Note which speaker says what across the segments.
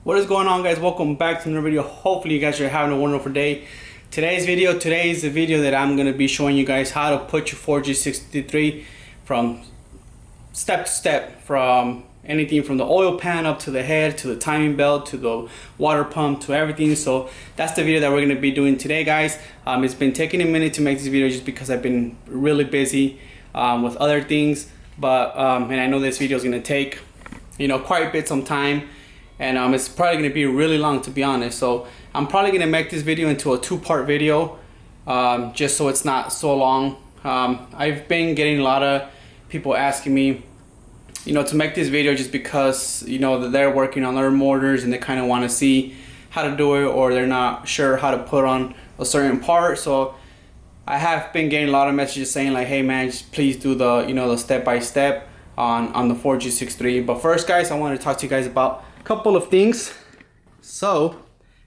Speaker 1: What is going on, guys? Welcome back to another video. Hopefully you guys are having a wonderful day. Today is the video that I'm going to be showing you guys how to put your 4G63 from step to step, from anything from the oil pan up to the head, to the timing belt, to the water pump, to everything. So that's the video that we're going to be doing today, guys. It's been taking a minute to make this video just because I've been really busy with other things, but and I know this video is going to take quite a bit some time, and it's probably going to be really long, to be honest. So I'm probably going to make this video into a two-part video, just so it's not so long. I've been getting a lot of people asking me to make this video just because that they're working on their motors and they kind of want to see how to do it, or they're not sure how to put on a certain part. So I have been getting a lot of messages saying like, hey man, just please do the the step-by-step on the 4G63. But first, guys, I want to talk to you guys about a couple of things. So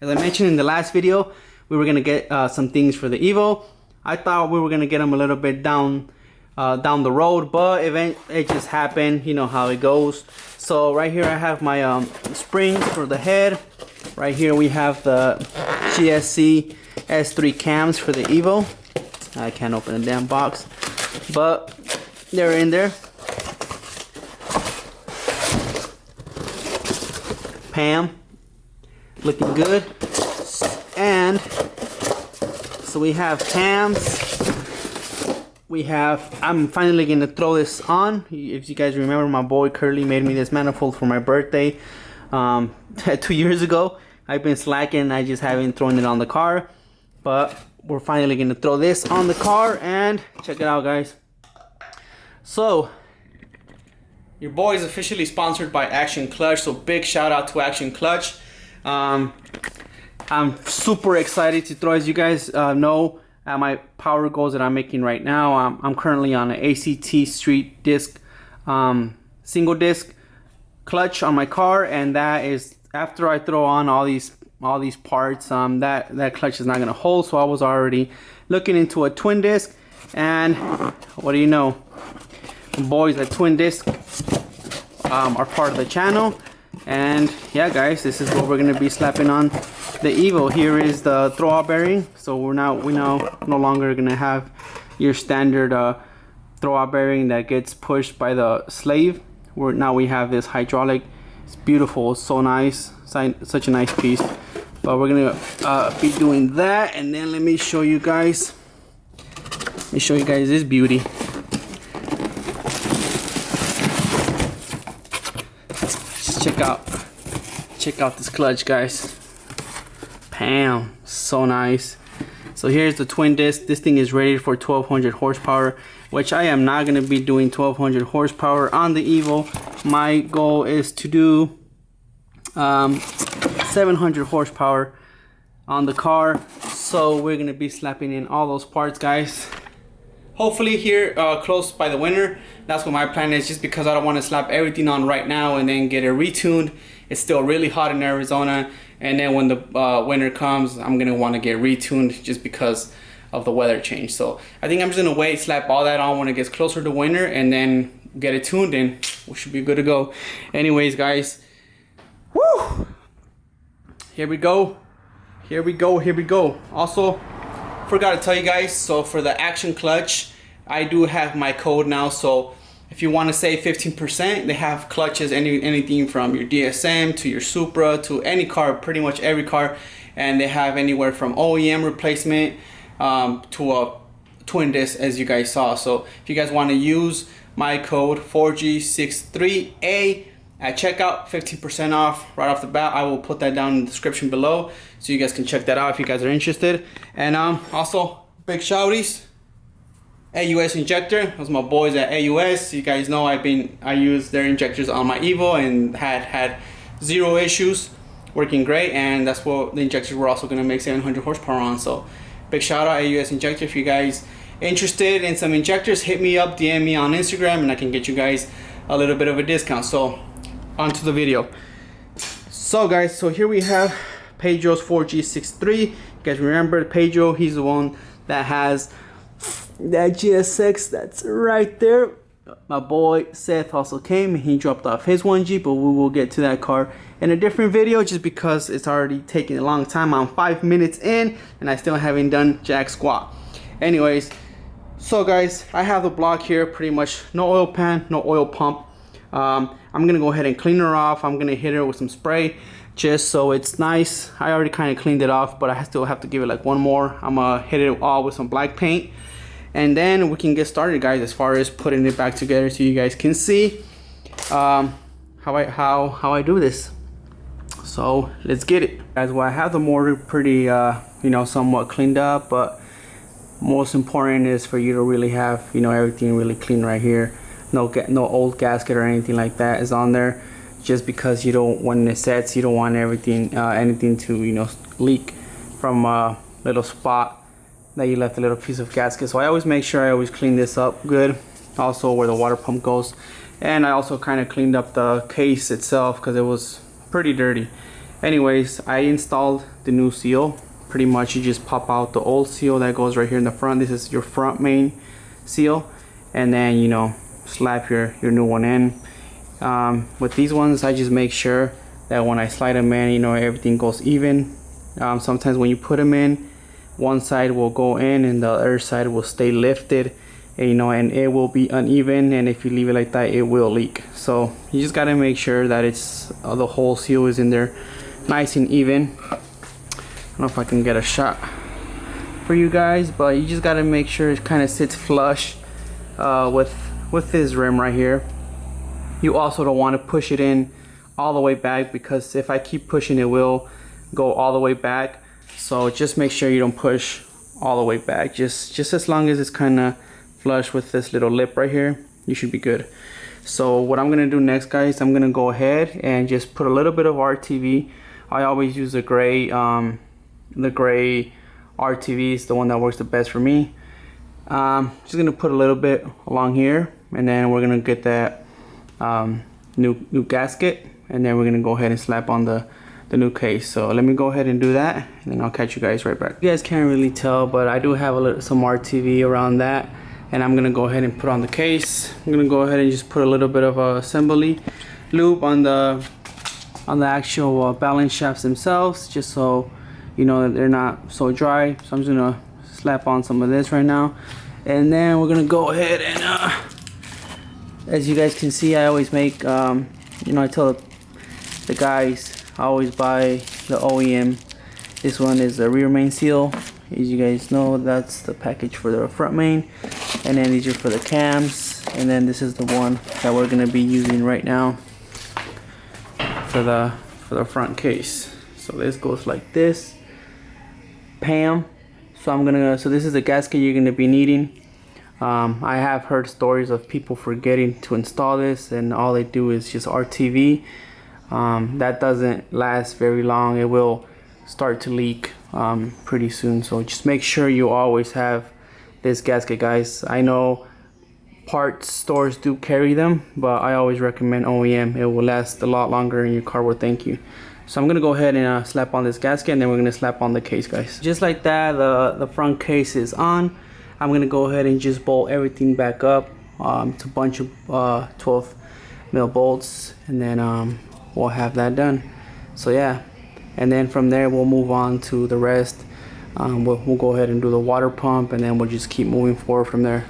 Speaker 1: as I mentioned in the last video, we were gonna get some things for the Evo. I thought we were gonna get them a little bit down the road, but it just happened. You know how it goes. So right here I have my springs for the head. Right here we have the GSC S3 cams for the Evo. I can't open the damn box, but they're in there. Pam, looking good. And so we have cams. I'm finally gonna throw this on. If you guys remember, my boy Curly made me this manifold for my birthday 2 years ago. I've been slacking, I just haven't thrown it on the car, but we're finally gonna throw this on the car, and check it out, guys. So your boy is officially sponsored by Action Clutch, so big shout out to Action Clutch. I'm super excited to throw, as you guys know, at my power goals that I'm making right now. I'm currently on an ACT Street disc, single disc clutch on my car, and that is after I throw on all these parts. That clutch is not gonna hold, so I was already looking into a twin disc, and what do you know, boys, at twin disc are part of the channel. And yeah, guys, this is what we're gonna be slapping on the Evo. Here is the throwout bearing. So we now no longer gonna have your standard throwout bearing that gets pushed by the slave. Now we have this hydraulic. It's beautiful, it's so nice, such a nice piece. But we're gonna be doing that, and then let me show you guys this beauty. Check out this clutch, guys. Bam, so nice. So here's the twin disc. This thing is rated for 1200 horsepower, which I am not going to be doing 1200 horsepower on the Evo. My goal is to do 700 horsepower on the car. So we're going to be slapping in all those parts, guys. Hopefully here close by the winter. That's what my plan is, just because I don't want to slap everything on right now and then get it retuned. It's still really hot in Arizona, and then when the winter comes, I'm gonna want to get retuned just because of the weather change. So I think I'm just gonna wait, slap all that on when it gets closer to winter, and then get it tuned, and we should be good to go. Anyways, guys, woo! Here we go. Also, forgot to tell you guys, so for the Action Clutch, I do have my code now. So if you want to save 15%, they have clutches, anything from your DSM to your Supra to any car, pretty much every car, and they have anywhere from OEM replacement to a twin disc, as you guys saw. So if you guys want to use my code 4G63A at checkout, 15% off right off the bat. I will put that down in the description below, so you guys can check that out if you guys are interested. And also, big shouties, AUS injector. Those are my boys at AUS. You guys know I use their injectors on my Evo and had zero issues, working great. And that's what the injectors were also going to make 700 horsepower on. So big shout out AUS injector. If you guys interested in some injectors, hit me up, DM me on Instagram, and I can get you guys a little bit of a discount. So on to the video. So guys, so here we have Pedro's 4G63. You guys remember Pedro? He's the one that has that GSX that's right there. my boy Seth also came and he dropped off his 1G, but we will get to that car in a different video just because it's already taking a long time. I'm 5 minutes in and I still haven't done jack squat. Anyways, so guys, I have the block here, pretty much no oil pan, no oil pump. I'm gonna go ahead and clean her off. I'm gonna hit her with some spray just so it's nice. I already kind of cleaned it off, but I still have to give it like one more. I'm gonna hit it all with some black paint, and then we can get started, guys, as far as putting it back together so you guys can see how I do this. So let's get it, guys. Well, I have the motor pretty you know, somewhat cleaned up, but most important is for you to really have, you know, everything really clean right here. No old gasket or anything like that is on there, just because you don't, when it sets, you don't want everything anything to, you know, leak from a little spot that you left a little piece of gasket. So I always make sure I always clean this up good, also where the water pump goes. And I also kind of cleaned up the case itself because it was pretty dirty. Anyways, I installed the new seal. Pretty much you just pop out the old seal that goes right here in the front. This is your front main seal, and then, you know, slap your new one in. With these ones, I just make sure that when I slide them in, you know, everything goes even. Sometimes when you put them in, one side will go in and the other side will stay lifted, and, you know, and it will be uneven, and if you leave it like that, it will leak. So you just got to make sure that it's the whole seal is in there nice and even. I don't know if I can get a shot for you guys, but you just got to make sure it kind of sits flush with this rim right here. You also don't want to push it in all the way back, because if I keep pushing, it will go all the way back. So just make sure you don't push all the way back. Just as long as it's kind of flush with this little lip right here, you should be good. So what I'm gonna do next, guys, I'm gonna go ahead and just put a little bit of RTV. I always use the gray RTV is the one that works the best for me. Just gonna put a little bit along here, and then we're gonna get that new gasket, and then we're gonna go ahead and slap on the new case. So let me go ahead and do that, and then I'll catch you guys right back. You guys can't really tell, but I do have some RTV around that, and I'm gonna go ahead and put on the case. I'm gonna go ahead and just put a little bit of a assembly lube on the actual balance shafts themselves, just so you know that they're not so dry. So I'm just gonna slap on some of this right now, and then we're gonna go ahead and as you guys can see, I always make you know, I tell the guys I always buy the OEM. This one is the rear main seal. As you guys know, that's the package for the front main, and then these are for the cams, and then this is the one that we're gonna be using right now for the front case. So this goes like this, Pam. So this is the gasket you're gonna be needing. I have heard stories of people forgetting to install this, and all they do is just RTV. That doesn't last very long. It will start to leak pretty soon. So just make sure you always have this gasket, guys. I know parts stores do carry them, but I always recommend OEM. It will last a lot longer and your car will thank you. So I'm gonna go ahead and slap on this gasket, and then we're gonna slap on the case, guys. Just like that, the front case is on. I'm gonna go ahead and just bolt everything back up. It's a bunch of 12 mil bolts, and then we'll have that done. So yeah, and then from there we'll move on to the rest. We'll go ahead and do the water pump, and then we'll just keep moving forward from there.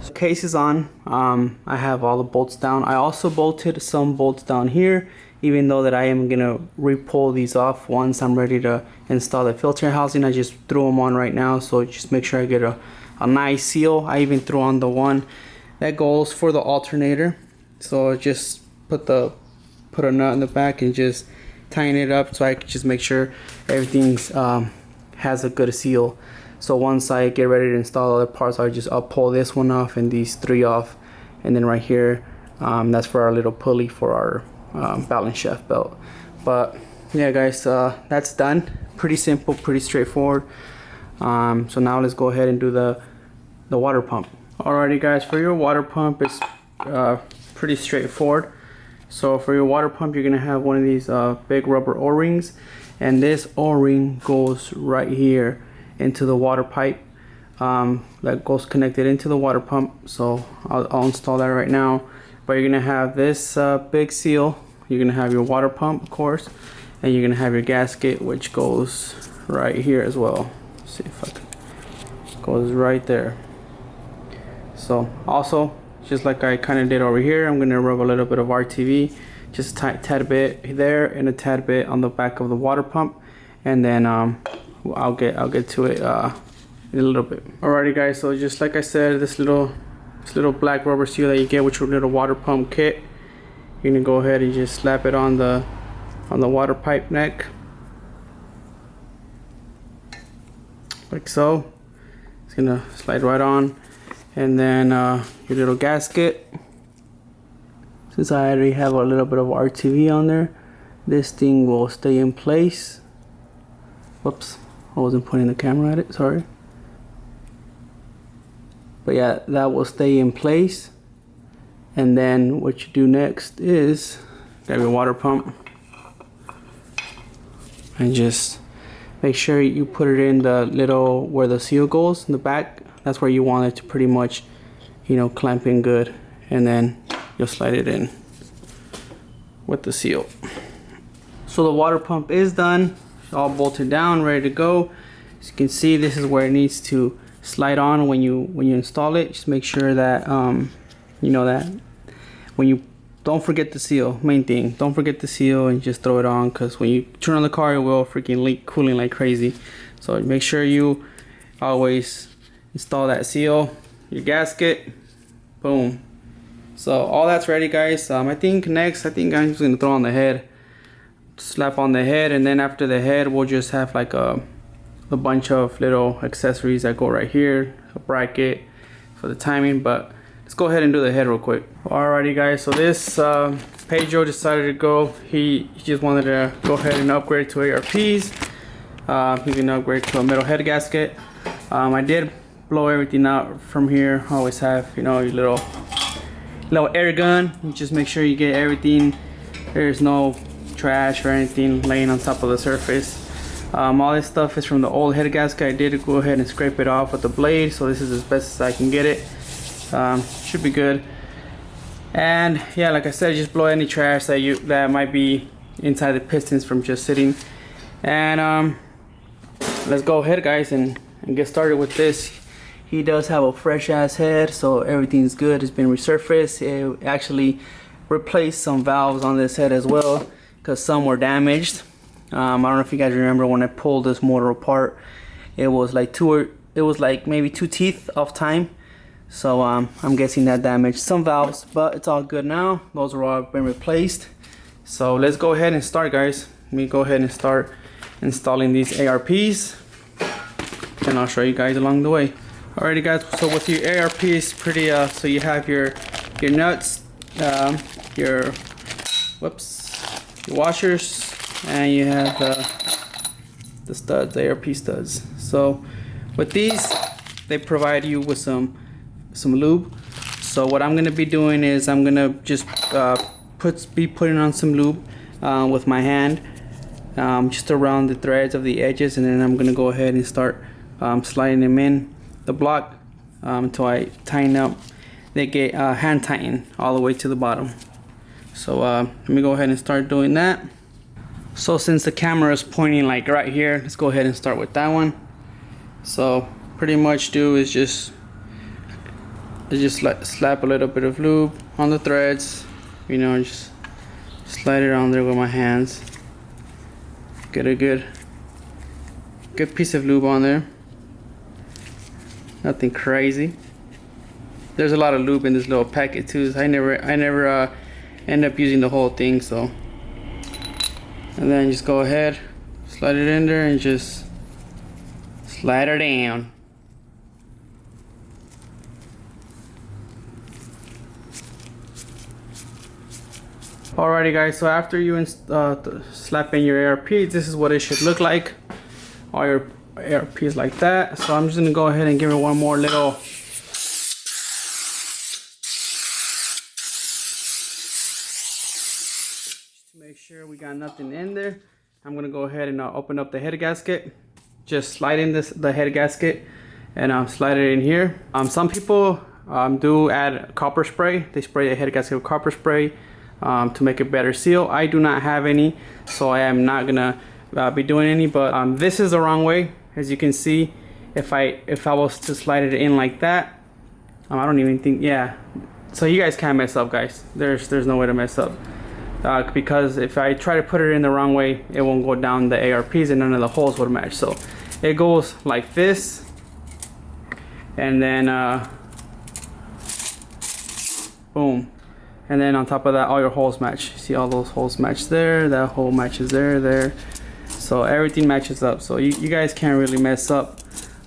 Speaker 1: So case is on. I have all the bolts down. I also bolted some bolts down here, even though that I am gonna re-pull these off once I'm ready to install the filter housing. I just threw them on right now, so just make sure I get a nice seal. I even threw on the one that goes for the alternator. So just put a nut in the back and just tighten it up, so I can just make sure everything's has a good seal. So once I get ready to install other parts, I'll pull this one off and these three off, and then right here, that's for our little pulley for our balance shaft belt. But yeah, guys, that's done. Pretty simple, pretty straightforward. So now let's go ahead and do the water pump. Alrighty, guys, for your water pump, it's pretty straightforward. So for your water pump, you're gonna have one of these big rubber O-rings, and this O-ring goes right here into the water pipe. that goes connected into the water pump. So I'll install that right now. But you're gonna have this big seal. You're gonna have your water pump, of course, and you're gonna have your gasket, which goes right here as well. Let's see if I can. Goes right there. So also, just like I kind of did over here, I'm gonna rub a little bit of RTV, just a tad bit there and a tad bit on the back of the water pump, and then I'll get to it in a little bit. Alrighty guys, so just like I said, this little black rubber seal that you get with your little water pump kit, you're gonna go ahead and just slap it on the water pipe neck, like so. It's gonna slide right on, and then your little gasket. Since I already have a little bit of RTV on there, this thing will stay in place. Whoops, I wasn't pointing the camera at it, sorry. But yeah, that will stay in place. And then what you do next is grab your water pump and just make sure you put it in the little where the seal goes in the back. That's where you want it to pretty much, you know, clamp in good, and then you'll slide it in with the seal. So the water pump is done, it's all bolted down, ready to go. As you can see, this is where it needs to slide on when you install it. Just make sure that you know that when you don't forget the seal. Main thing, don't forget the seal and just throw it on, because when you turn on the car, it will freaking leak cooling like crazy. So make sure you always install that seal, your gasket, boom. So all that's ready, guys. I think next, I'm just gonna throw on the head, slap on the head, and then after the head, we'll just have like a bunch of little accessories that go right here, a bracket for the timing. But let's go ahead and do the head real quick. Alrighty guys, so this Pedro decided to go, he just wanted to go ahead and upgrade to ARPs. He's gonna upgrade to a metal head gasket. I did blow everything out from here. I always have, you know, your little air gun. You just make sure you get everything, there's no trash or anything laying on top of the surface. All this stuff is from the old head gasket. I did go ahead and scrape it off with the blade, so this is as best as I can get it. Should be good. And yeah, like I said, just blow any trash that might be inside the pistons from just sitting. And let's go ahead, guys, and get started with this. He does have a fresh ass head, so everything's good. It's been resurfaced. It actually replaced some valves on this head as well, because some were damaged. I don't know if you guys remember when I pulled this motor apart, it was like maybe 2 teeth off time. So I'm guessing that damaged some valves, but it's all good now. Those are all been replaced. So let's go ahead and start, guys. Let me go ahead and start installing these ARPs, and I'll show you guys along the way. Alrighty guys, so with your ARPs, pretty so you have your nuts, your washers, and you have the studs, the ARP studs. So with these, they provide you with some lube. So what I'm gonna be doing is I'm gonna just be putting on some lube with my hand, just around the threads of the edges, and then I'm gonna go ahead and start sliding them in the block until I tighten up. They get hand tighten all the way to the bottom. So let me go ahead and start doing that. So since the camera is pointing like right here, let's go ahead and start with that one. So pretty much do is just slap a little bit of lube on the threads, you know, just slide it on there with my hands. Get a good piece of lube on there. Nothing crazy. There's a lot of lube in this little packet too. So I never end up using the whole thing. So, and then just go ahead, slide it in there, and just slide her down. Alrighty guys, so after you slap in your ARP, this is what it should look like. All your ARPs like that. So I'm just gonna go ahead and give it one more little to make sure we got nothing in there. I'm gonna go ahead and open up the head gasket, just slide in the head gasket, and slide it in here. Some people do add copper spray. They spray the head gasket with copper spray to make a better seal. I do not have any, so I am not gonna be doing any, but this is the wrong way. As you can see, if I was to slide it in like that, I don't even think, yeah, so you guys can't mess up, guys. There's no way to mess up, because if I try to put it in the wrong way, it won't go down the ARPs and none of the holes would match. So it goes like this, and then boom, and then on top of that all your holes match. See, all those holes match there, that hole matches there, so everything matches up. So you guys can't really mess up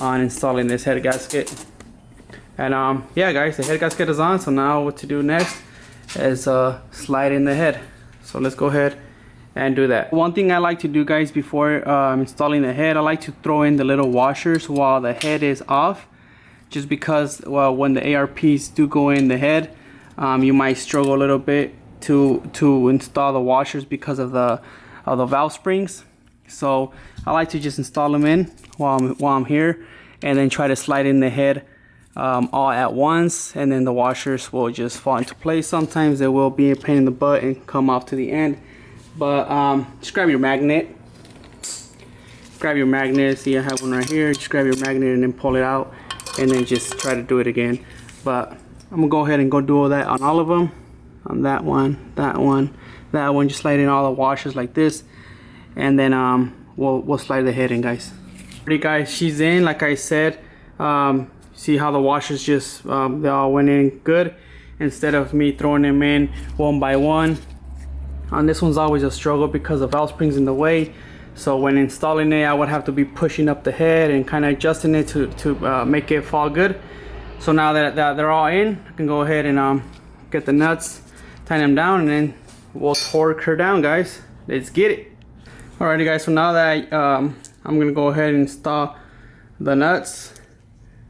Speaker 1: on installing this head gasket. And yeah guys, the head gasket is on. So now what to do next is slide in the head. So let's go ahead and do that. One thing I like to do, guys, before installing the head, I like to throw in the little washers while the head is off, just because, well, when the ARPs do go in the head, you might struggle a little bit to install the washers because of the valve springs. So I like to just install them in while I'm here, and then try to slide in the head all at once, and then the washers will just fall into place. Sometimes they will be a pain in the butt and come off to the end, but just grab your magnet. See, I have one right here. Just grab your magnet and then pull it out, and then just try to do it again. But I'm gonna go ahead and go do all that on all of them. On that one, that one, that one. Just slide in all the washers like this, and then we'll slide the head in, guys. Alright guys, she's in. Like I said, see how the washers just they all went in good instead of me throwing them in one by one. On this one's always a struggle because the valve springs in the way. So when installing it, I would have to be pushing up the head and kind of adjusting it to make it fall good. So now that they're all in, I can go ahead and get the nuts, tighten them down, and then we'll torque her down, guys. Let's get it. Alrighty guys, so now that I'm gonna go ahead and install the nuts.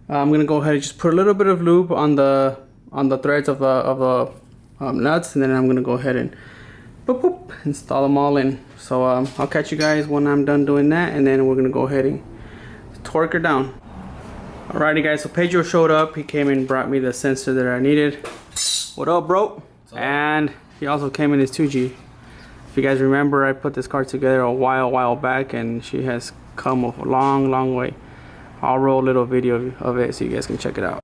Speaker 1: I'm gonna go ahead and just put a little bit of lube on the threads of the nuts, and then I'm gonna go ahead and boop, boop, install them all in. So I'll catch you guys when I'm done doing that, and then we're gonna go ahead and torque her down. Alrighty guys, so Pedro showed up. He came and brought me the sensor that I needed. What up, bro? And he also came in his 2G. If you guys remember, I put this car together a while back, and she has come a long way. I'll roll a little video of it so you guys can check it out.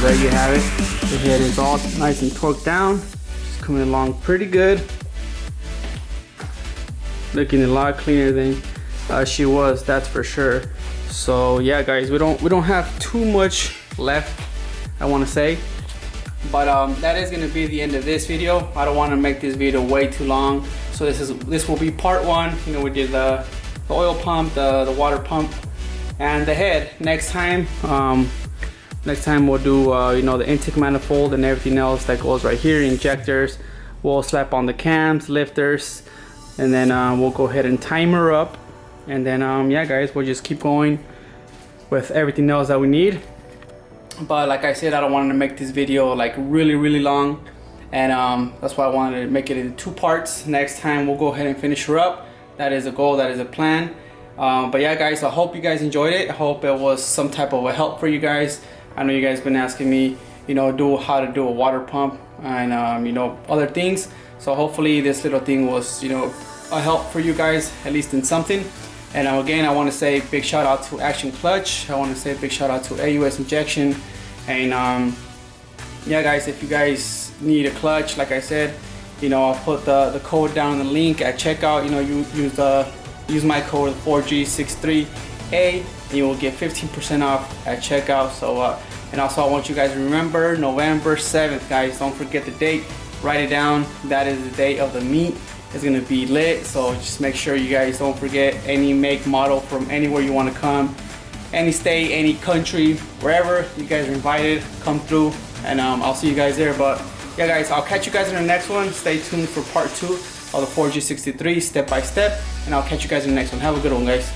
Speaker 1: There you have it. The head is all nice and torqued down. It's coming along pretty good. Looking a lot cleaner than she was, that's for sure. So yeah guys, we don't have too much left, I want to say, but that is going to be the end of this video. I don't want to make this video way too long, so this will be part one. You know, we did the oil pump, the water pump, and the head. Next time we'll do you know, the intake manifold and everything else that goes right here, injectors. We'll slap on the cams, lifters, and then we'll go ahead and timer up, and then yeah guys, we'll just keep going with everything else that we need. but like I said, I don't want to make this video like really long, and that's why I wanted to make it in 2 parts. Next time we'll go ahead and finish her up. That is a goal, that is a plan. But yeah guys, I hope you guys enjoyed it. I hope it was some type of a help for you guys. I know you guys been asking me, you know, how to do a water pump and you know, other things. So hopefully this little thing was, you know, a help for you guys, at least in something. And again, I want to say big shout out to Action Clutch. I want to say big shout out to AUS Injection. And yeah guys, if you guys need a clutch, like I said, you know, I'll put the code down in the link at checkout. You know, you use my code 4G63A and you will get 15% off at checkout. So and also I want you guys to remember November 7th, guys. Don't forget the date. Write it down. That is the date of the meet. It's gonna be lit, so just make sure you guys don't forget any make, model from anywhere you want to come, any state, any country, wherever you guys are invited, come through, and I'll see you guys there. But yeah guys, I'll catch you guys in the next one. Stay tuned for part 2 of the 4G63 step by step, and I'll catch you guys in the next one. Have a good one, guys.